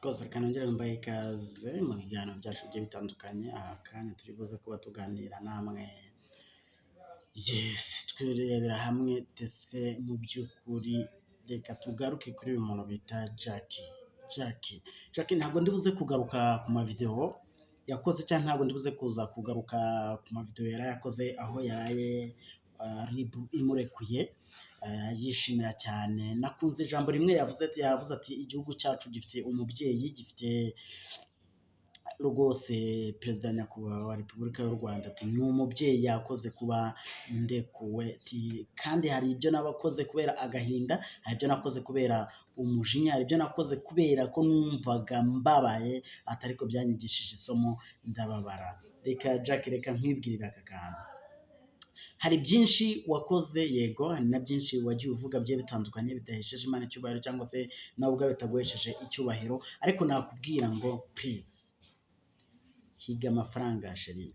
twose reka nongere mbahe ikaze mu biganiro byacu bigiye bitandukanye. Aha kandi turi buze kuba tuganira namwe, twirebera hamwe ndetse mu by'ukuri reka tugaruke kuri uyu muntu bita Jackie. Ntabwo ndi buze kugaruka ku mavideo yakoze, cyangwa ntabwo ndi buze kuza kugaruka ku mavideo yari yakoze aho yaraye RIB imurekuye. Yishimira cyane, nakunze ijambo rimwe yavuze ati igihugu cyacu gifite umubyeyi, gifite rwose perezida nyakubahwa wa Repubulika y'u Rwanda, ati ni umubyeyi yakoze kuba ndekuwe, kandi hari ibyo nabakoze kubera agahinda, hari ibyo nakoze kubera umujinya, hari ibyo nakoze kubera ko numvaga mbabaye, atari ko byanyigishije isomo ndababara. Reka nkwibwirira aka kantu. Hari byinshi wakoze, yego, hari na byinshi wagiye uvuga bigiye bitandukanye bidahesheje Imana icyubahiro, cyangwa se nawe ubwawe bitaguhesheje icyubahiro, ariko nakubwira ngo please higa amafaranga sheri,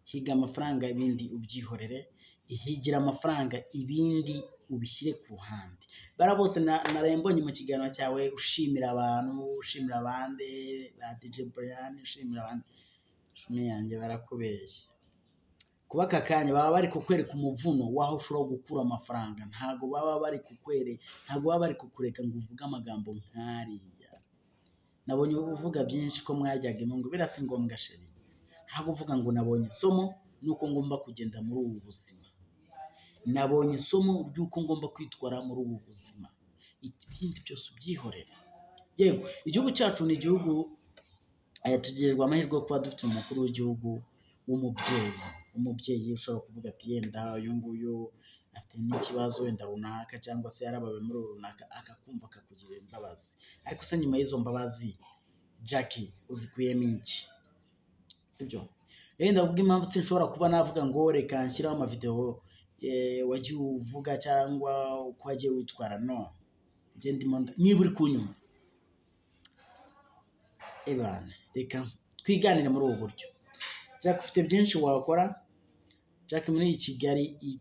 higa amafaranga, ibindi ubyihorere. Higira amafaranga, ibindi ubishyire ku ruhande. Bara bose naraye mbonye mu kiganiro cyawe ushimira abantu, ushimira abandi ba DJ Brian, ushimira abandi, shumi yanjye barakubeshya. Kuba aka kanya baba bari kukwereka umuvuno waho ushobora gukura amafaranga, ntabwo baba bari kukureka ngo uvuge amagambo nk'ariya. Nabonye uvuga byinshi ko mwajyaga ngo birasa ngombwa sheri, ntabwo uvuga ngo nabonye isomo nuko ngomba kugenda muri ubu buzima, nabonye isomo ry'uko ngomba kwitwara muri ubu buzima, ibindi byose ubyihorera. Yego, igihugu cyacu ni igihugu tugirirwa amahirwe yo kuba dufite umukuru w'igihugu umubyeyi ushobora kuvuga ati yenda uyu nguyu afite n'ikibazo wenda runaka, cyangwa se yarabawe muri runaka, akakumva akakugirira imbabazi. Ariko se nyuma y'izo mbabazi Jackie uzikuyemo iki? Sibyo? Yenda ubwo impamvu sinshobora kuba navuga ngo reka nshyiraho amavideo wagiye uvuga cyangwa uko wagiye witwara, no. Niba uri kunyumva, reka twiganire muri ubu buryo. Jack, ufite byinshi wakora. Jack, muri iyi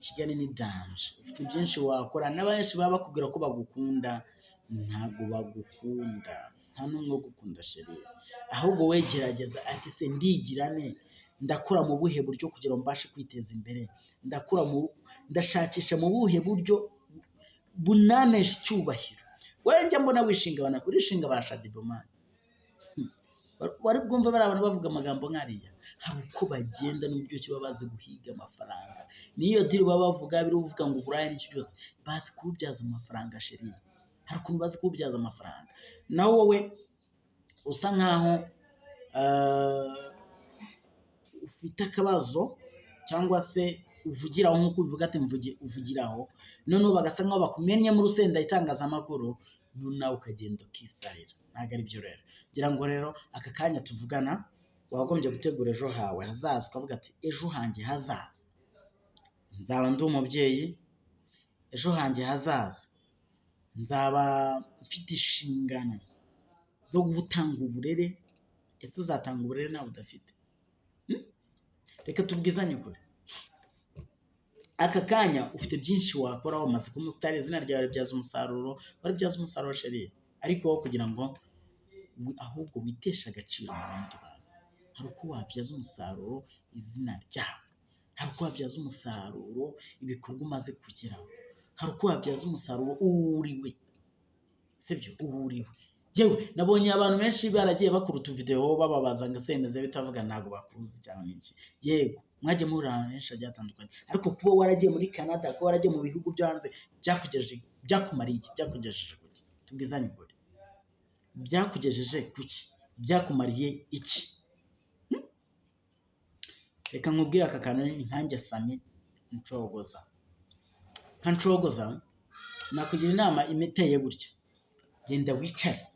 Kigali ni danje, ufite byinshi wakora. N'abenshi baba bakubwira ko bagukunda, ntabwo bagukunda, nta n'umwe wo gukunda sheri. Ahubwo we gerageza, ati se ndigirane, ndakura mu buhe buryo kugira ngo mbashe kwiteza imbere, ndashakisha mu buhe buryo bunanesha icyubahiro. We njya mbona urishinga ba Shadibomani, wari bwumve bari abantu bavuga amagambo nk'ariya. Hari uko bagenda n'uburyo ki baba bazi guhiga amafaranga. Niyo diri baba bavuga, biri uvuga ngo uburaya n'iki byose, bazi kububyaza amafaranga sheri. Hari ukuntu bazi kububyaza amafaranga. Nawe wowe usa nkaho ufite akabazo, cyangwa se uvugiraho nk'uko ubivuga ati uvugiraho, noneho bagasa nkaho bakumennye mu rusenda itangazamakuru, nawe ukagenda ukisarira. Ntabwo ari byo rero. Ngira ngo rero aka kanya tuvugana wagombye gutegura ejo hawe hazaza, ukavuga ati ejo hanjye hazaza nzaba ndi umubyeyi, ejo hanjye hazaza nzaba mfite inshingano zo gutanga uburere. Ese uzatanga uburere nawe udafite? Reka tubwizanye ukuri. Aka kanya ufite byinshi wakora, wamaze kuba umusitari, izina ryawe ribyaza umusaruro sheri. Ariko wowe kugira ngo ahubwo witeshe agaciro mu bandi bantu, hari uko wabyaza umusaruro izina ryawe, hari uko wabyaza umusaruro ibikorwa umaze kugeraho, hari uko wabyaza umusaruro uwuriwe. Sibyo? Uwuriwe. Yewe nabonye abantu benshi baragiye bakora utuvideo bababaza ngo semeze bitavuga ntabwo bakuzi cyangwa n'iki. Yego, mwajye muri ahantu henshi hagiye hatandukanye, ariko kuba waragiye muri Canada, kuba waragiye mu bihugu byo hanze, byakumariye iki? Byakugejeje kuki? Tubwizanye ukuri. Byakugejeje kuki? Byakumariye iki? Reka nkubwire aka kantu nkanjye Sami Ncogoza, nakugira inama imeteye gutya. Genda wicare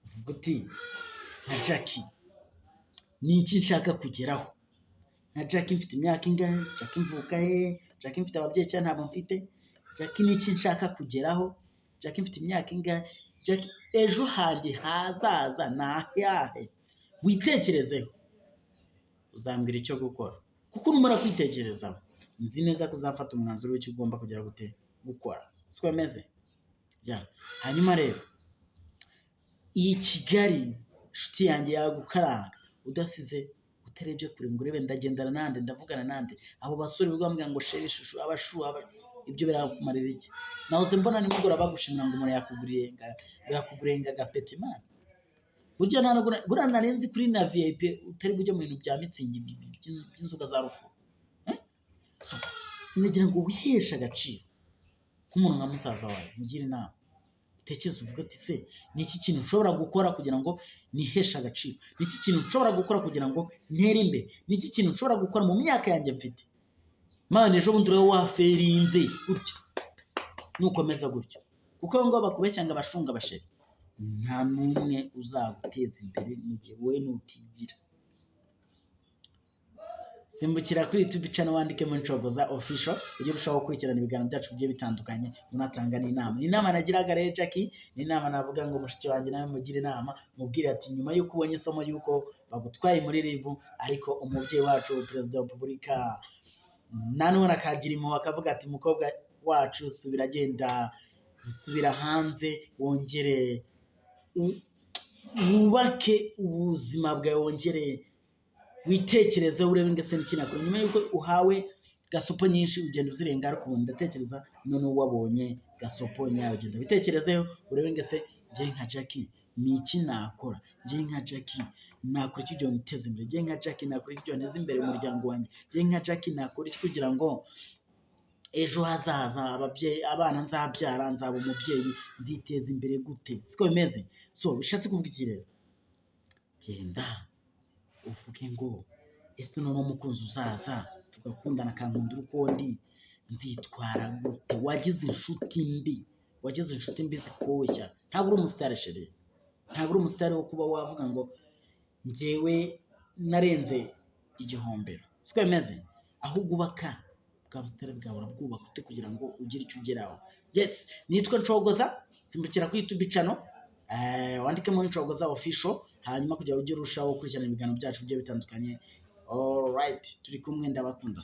uvuga uti nka Jackie ni iki nshaka kugeraho? Nka Jackie mfite imyaka ingahe? Jackie mvuka he? Jackie mfite ababyeyi cyangwa ntabwo mfite? Jackie ni iki nshaka kugeraho? Jackie mfite imyaka ingahe? Jackie ejo hanjye hazaza ni ayahe? Witekerezeho, uzambwira icyo gukora, kuko numara kwitekerezaho nzi neza ko uzafata umwanzuro w'icyo ugomba kugera gukora. Siko bimeze? hanyuma rero iyi Kigali inshuti yanjye yagukaranga udasize utarebye kure ngo urebe ndagendana nande ndavugana nande abo basore bambwira ngo sheri shushu abashu ibyo birakumarira iki nahoze mbona nimugora bagushimira ngo umuntu yakuguriye agapeti man burya buriya narenze kuri na VIP utari bujye mu bintu bya mitsingi by'inzoga za rufu nagira ngo wiheshe agaciro nk'umuntu nka musaza wawe mugire inama utekereza uvuga ati se ni iki kintu ushobora gukora kugira ngo niheshe agaciro ni iki kintu ushobora gukora kugira ngo ntere imbere ni iki kintu ushobora gukora mu myaka yanjye mfite mane ejo bundi rero waferinze gutya nukomeza gutyo kuko ngo bakubeshya ngo abashunga basheri nta n'umwe uzaguteza imbere mu gihe wowe nutigira simbukira kuri YouTube channel wandike mu Nshogoza official ujye urushaho gukurikirana ibiganiro byacu bigiye bitandukanye unatanga n'inama nagiraga rero Jackie n'inama navuga ngo mushiki wanjye nawe mugire inama mubwire ati nyuma y'uko ubonye isomo y'uko bagutwaye muri RIB ariko umubyeyi wacu Perezida wa Repubulika nanone akagira impuhwe akavuga ati mukobwa wacu subira hanze wongere wubake ubuzima bwawe wongere witekereze urebe ngese n'ikinakora nyuma y'uko uhawe gasopo nyinshi ugenda uzirenga ariko ubu ndatekereza none wabonye gasopo nyayo ugenda bitekerezeho urebe ngese nje nka Jackie ni iki nakora nje nka Jackie nakora iki byo niteze imbere nje nka Jackie nakora iki byo neze imbere umuryango wanjye nje nka Jackie nakora iki kugira ngo ejo hazaza abana nzabyara nzaba umubyeyi nziteza imbere gute siko bimeze so bishatse kuvuga iki rero genda uvuge ngo ese none umukunzi uzaza tugakundana kankundira uko ndi nzitwara gute wagize inshuti mbi zikoshya ntabwo uri umusitari sheri ntabwo uri umusitari wo kuba wavuga ngo njyewe narenze igihombero siko bimeze ahubwo ubaka bwa busitari bwawe urabwubaka ute kugira ngo ugire icyo ugeraho yes nitwa Nshogoza simbukira kuri YouTube channel wandike mu Nshogoza official hanyuma kugira ujye urushaho gukurikirana ibiganiro byacu bigiye bitandukanye all right turi kumwe ndabakunda